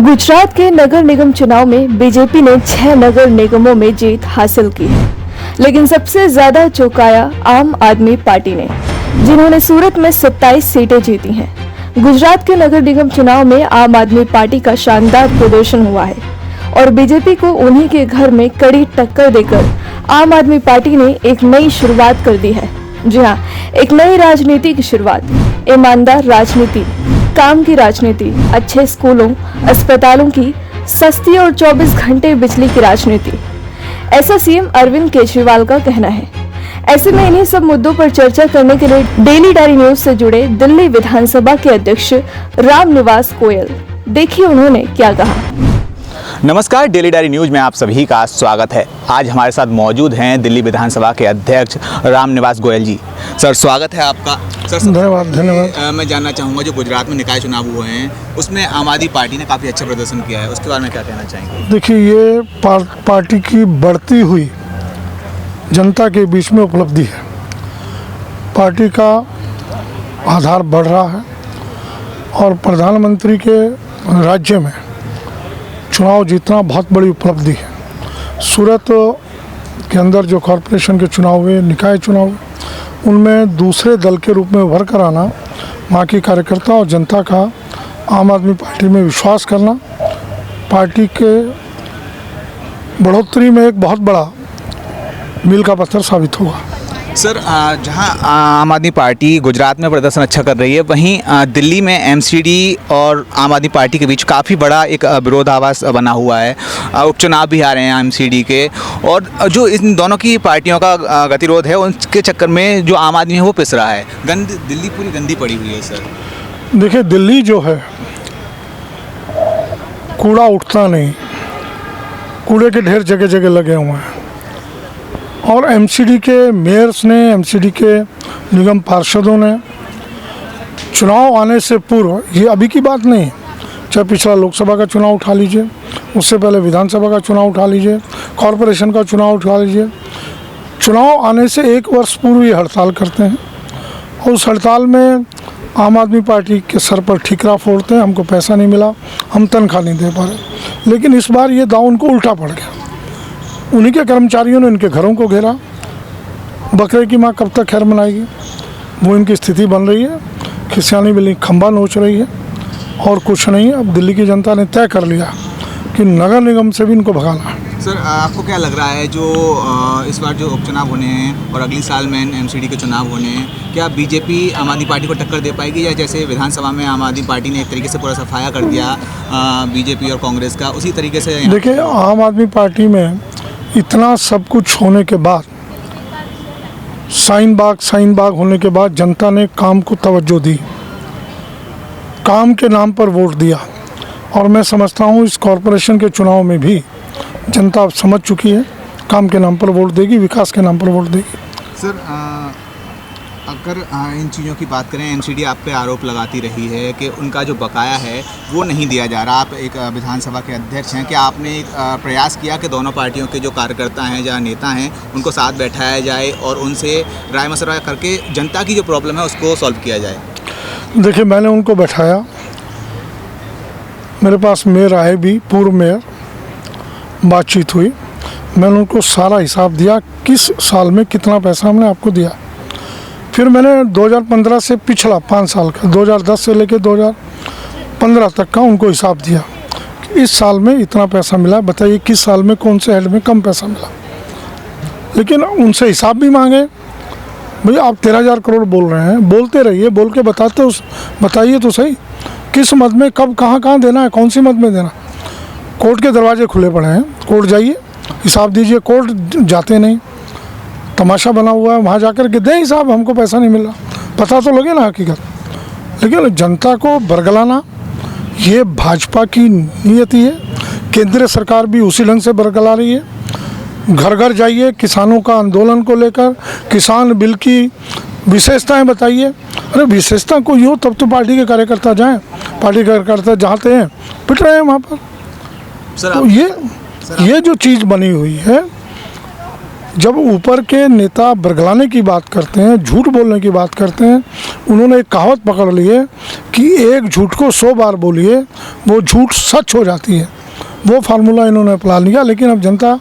गुजरात के नगर निगम चुनाव में बीजेपी ने 6 नगर निगमों में जीत हासिल की है, लेकिन सबसे ज्यादा चौंकाया आम आदमी पार्टी ने, जिन्होंने सूरत में 27 सीटें जीती हैं। गुजरात के नगर निगम चुनाव में आम आदमी पार्टी का शानदार प्रदर्शन हुआ है और बीजेपी को उन्हीं के घर में कड़ी टक्कर देकर आम आदमी पार्टी ने एक नई शुरुआत कर दी है। जी हाँ, एक नई राजनीति की शुरुआत, ईमानदार राजनीति, काम की राजनीति, अच्छे स्कूलों, अस्पतालों की, सस्ती और 24 घंटे बिजली की राजनीति, ऐसा सीएम अरविंद केजरीवाल का कहना है। ऐसे में इन्हीं सब मुद्दों पर चर्चा करने के लिए डेली डायरी न्यूज से जुड़े दिल्ली विधानसभा के अध्यक्ष रामनिवास गोयल, देखिए उन्होंने क्या कहा। नमस्कार, डेली डायरी न्यूज में आप सभी का स्वागत है। आज हमारे साथ मौजूद हैं दिल्ली विधानसभा के अध्यक्ष रामनिवास गोयल जी। सर, स्वागत है आपका। सर, धन्यवाद। मैं जानना चाहूँगा, जो गुजरात में निकाय चुनाव हुए हैं उसमें आम आदमी पार्टी ने काफ़ी अच्छा प्रदर्शन किया है, उसके बारे में क्या कहना चाहेंगे? देखिए, ये पार्टी की बढ़ती हुई जनता के बीच में उपलब्धि है। पार्टी का आधार बढ़ रहा है और प्रधानमंत्री के राज्य में चुनाव जीतना बहुत बड़ी उपलब्धि है। सूरत के अंदर जो कॉरपोरेशन के चुनाव हुए, निकाय चुनाव हुए, उनमें दूसरे दल के रूप में उभर कर आना, वहाँ की कार्यकर्ता और जनता का आम आदमी पार्टी में विश्वास करना, पार्टी के बढ़ोतरी में एक बहुत बड़ा मील का पत्थर साबित होगा। सर, जहां आम आदमी पार्टी गुजरात में प्रदर्शन अच्छा कर रही है, वहीं दिल्ली में एमसीडी और आम आदमी पार्टी के बीच काफ़ी बड़ा एक विरोधाभास बना हुआ है। उपचुनाव भी आ रहे हैं एमसीडी के, और जो इन दोनों की पार्टियों का गतिरोध है, उनके चक्कर में जो आम आदमी है वो पिस रहा है। दिल्ली पूरी गंदी पड़ी हुई है। सर देखिए, दिल्ली जो है, कूड़ा उठता नहीं, कूड़े के ढेर जगह जगह लगे हुए हैं और एमसीडी के मेयर्स ने, एमसीडी के निगम पार्षदों ने चुनाव आने से पूर्व, ये अभी की बात नहीं, चाहे पिछला लोकसभा का चुनाव उठा लीजिए, उससे पहले विधानसभा का चुनाव उठा लीजिए, कॉरपोरेशन का चुनाव उठा लीजिए, चुनाव आने से 1 वर्ष पूर्व ये हड़ताल करते हैं और उस हड़ताल में आम आदमी पार्टी के सर पर ठीकरा फोड़ते हैं, हमको पैसा नहीं मिला, हम तनख्वाह नहीं दे पा रहे। लेकिन इस बार ये दाव उनको उल्टा पड़ गया। उन्हीं के कर्मचारियों ने इनके घरों को घेरा। बकरे की माँ कब तक खैर मनाएगी, वो इनकी स्थिति बन रही है। खिसियानी बिल्ली खंबा नोच रही है और कुछ नहीं। अब दिल्ली की जनता ने तय कर लिया कि नगर निगम से भी इनको भगाना है। सर, आपको क्या लग रहा है, जो इस बार जो उपचुनाव होने हैं और अगली साल में एमसीडी के चुनाव होने हैं, क्या बीजेपी आम आदमी पार्टी को टक्कर दे पाएगी, या जैसे विधानसभा में आम आदमी पार्टी ने एक तरीके से पूरा सफाया कर दिया बीजेपी और कांग्रेस का, उसी तरीके से? देखिए, आम आदमी पार्टी में इतना सब कुछ होने के बाद, साइन बाग होने के बाद जनता ने काम को तवज्जो दी, काम के नाम पर वोट दिया और मैं समझता हूँ इस कॉरपोरेशन के चुनाव में भी जनता अब समझ चुकी है, काम के नाम पर वोट देगी, विकास के नाम पर वोट देगी। सर, अगर इन चीज़ों की बात करें, एमसीडी आप पे आरोप लगाती रही है कि उनका जो बकाया है वो नहीं दिया जा रहा। आप एक विधानसभा के अध्यक्ष हैं, क्या आपने एक प्रयास किया कि दोनों पार्टियों के जो कार्यकर्ता हैं या नेता हैं उनको साथ बैठाया जाए और उनसे राय मशवरा करके जनता की जो प्रॉब्लम है उसको सॉल्व किया जाए? देखिए, मैंने उनको बैठाया, मेरे पास मेयर आए भी, पूर्व मेयर, बातचीत हुई, मैंने उनको सारा हिसाब दिया किस साल में कितना पैसा हमने आपको दिया। फिर मैंने 2015 से पिछला 5 साल का, 2010 से लेकर 2015 तक का उनको हिसाब दिया कि इस साल में इतना पैसा मिला, बताइए किस साल में कौन से हेड में कम पैसा मिला। लेकिन उनसे हिसाब भी मांगे, भैया आप 13,000 करोड़ बोल रहे हैं, बोलते रहिए, बोल के बताइए तो सही किस मद में कब कहाँ देना है, कौन सी मद में देना। कोर्ट के दरवाजे खुले पड़े हैं, कोर्ट जाइए, हिसाब दीजिए, कोर्ट जाते नहीं, तमाशा बना हुआ है, वहाँ जाकर के दें हिसाब, हमको पैसा नहीं मिल रहा, पता तो लगे ना हकीकत। लेकिन जनता को बरगलाना ये भाजपा की नीयति है। केंद्र सरकार भी उसी ढंग से बरगला रही है। घर घर जाइए, किसानों का आंदोलन को लेकर, किसान बिल की विशेषताएं बताइए। अरे विशेषता कोई हो तब तो पार्टी के कार्यकर्ता जाएं, पार्टी के कार्यकर्ता जाते हैं, पिट रहे हैं वहाँ पर। तो ये जो चीज़ बनी हुई है, जब ऊपर के नेता बरगलाने की बात करते हैं, झूठ बोलने की बात करते हैं, उन्होंने एक कहावत पकड़ ली है कि एक झूठ को 100 बार बोलिए वो झूठ सच हो जाती है। वो फार्मूला इन्होंने अपना लिया, लेकिन अब जनता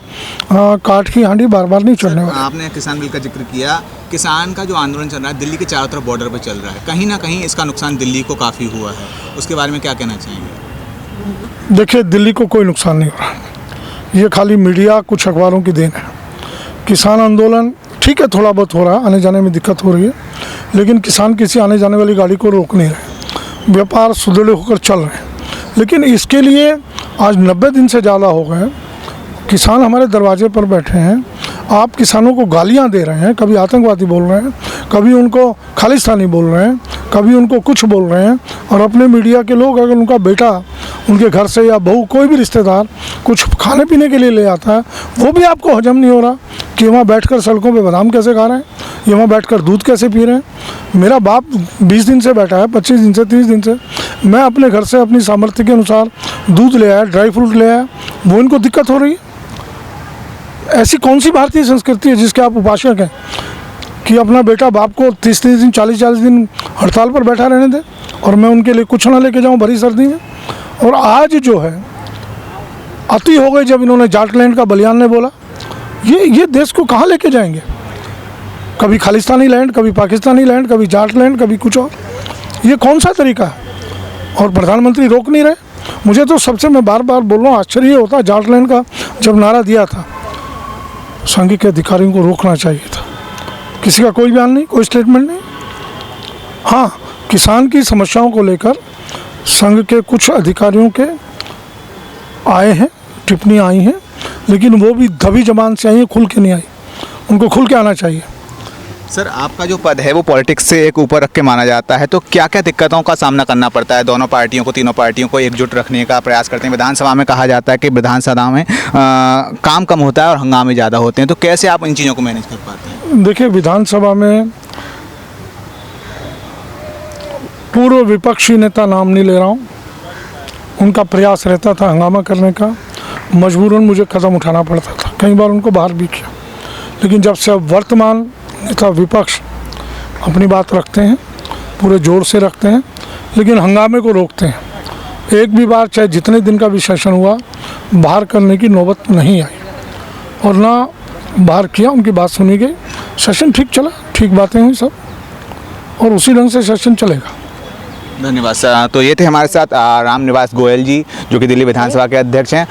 काठ की हांडी बार बार नहीं चढ़ने वाली। आपने किसान बिल का जिक्र किया, किसान का जो आंदोलन चल रहा है दिल्ली के चारों तरफ बॉर्डर पर चल रहा है, कहीं ना कहीं इसका नुकसान दिल्ली को काफ़ी हुआ है, उसके बारे में क्या कहना चाहेंगे? देखिए, दिल्ली को कोई नुकसान नहीं हो रहा, ये खाली मीडिया कुछ अखबारों की देन है। किसान आंदोलन ठीक है, थोड़ा बहुत हो रहा है, आने जाने में दिक्कत हो रही है, लेकिन किसान किसी आने जाने वाली गाड़ी को रोक नहीं रहे, व्यापार सुदृढ़ होकर चल रहे हैं। लेकिन इसके लिए आज 90 दिन से ज़्यादा हो गए, किसान हमारे दरवाजे पर बैठे हैं, आप किसानों को गालियां दे रहे हैं, कभी आतंकवादी बोल रहे हैं, कभी उनको खालिस्तानी बोल रहे हैं, कभी उनको कुछ बोल रहे हैं, और अपने मीडिया के लोग अगर उनका बेटा उनके घर से या बहू कोई भी रिश्तेदार कुछ खाने पीने के लिए ले आता है, वो भी आपको हजम नहीं हो रहा कि वहाँ बैठकर सड़कों पे बादाम कैसे खा रहे हैं, ये वहाँ बैठकर दूध कैसे पी रहे हैं। मेरा बाप 20 दिन से बैठा है, 25 दिन से, 30 दिन से, मैं अपने घर से अपनी सामर्थ्य के अनुसार दूध ले आया, ड्राई फ्रूट ले आया, वो इनको दिक्कत हो रही है। ऐसी कौन सी भारतीय संस्कृति है जिसके आप उपासक हैं कि अपना बेटा बाप को 30-30 दिन, 40-40 दिन हड़ताल पर बैठा रहने दे और मैं उनके लिए कुछ ना लेके जाऊं भरी सर्दी में। और आज जो है अति हो गई जब इन्होंने जाटलैंड का बलियान ने बोला, ये देश को कहाँ लेके जाएंगे? कभी खालिस्तानी लैंड, कभी पाकिस्तानी लैंड, कभी जाटलैंड, कभी कुछ और, ये कौन सा तरीका है? और प्रधानमंत्री रोक नहीं रहे। मुझे तो सबसे, मैं बार बार बोल रहा हूँ, आश्चर्य होता, जाटलैंड का जब नारा दिया था, संघ के अधिकारियों को रोकना चाहिए था। किसी का कोई बयान नहीं, कोई स्टेटमेंट नहीं। हाँ, किसान की समस्याओं को लेकर संघ के कुछ अधिकारियों के आए हैं, टिप्पणी आई हैं, लेकिन वो भी दबी जबान से आई है, खुल के नहीं आई। उनको खुल के आना चाहिए। सर, आपका जो पद है वो पॉलिटिक्स से एक ऊपर रख के माना जाता है, तो क्या क्या दिक्कतों का सामना करना पड़ता है? दोनों पार्टियों को, तीनों पार्टियों को एकजुट रखने का प्रयास करते हैं। विधानसभा में कहा जाता है कि विधानसभा में काम कम होता है और हंगामे ज़्यादा होते हैं, तो कैसे आप इन चीज़ों को मैनेज कर पाते हैं? देखिए, विधानसभा में पूर्व विपक्षी नेता, नाम नहीं ले रहा हूँ, उनका प्रयास रहता था हंगामा करने का, मजबूरन मुझे कदम उठाना पड़ता था, कई बार उनको बाहर भी किया। लेकिन जब से अब वर्तमान नेता विपक्ष अपनी बात रखते हैं, पूरे जोर से रखते हैं, लेकिन हंगामे को रोकते हैं। एक भी बार, चाहे जितने दिन का भी सेशन हुआ, बाहर करने की नौबत नहीं आई और ना बाहर किया, उनकी बात सुनी गई, सेशन ठीक चला, ठीक बातें हुई सब, और उसी ढंग से सेशन चलेगा। धन्यवाद सर। तो ये थे हमारे साथ राम निवास गोयल जी, जो कि दिल्ली विधानसभा के अध्यक्ष हैं।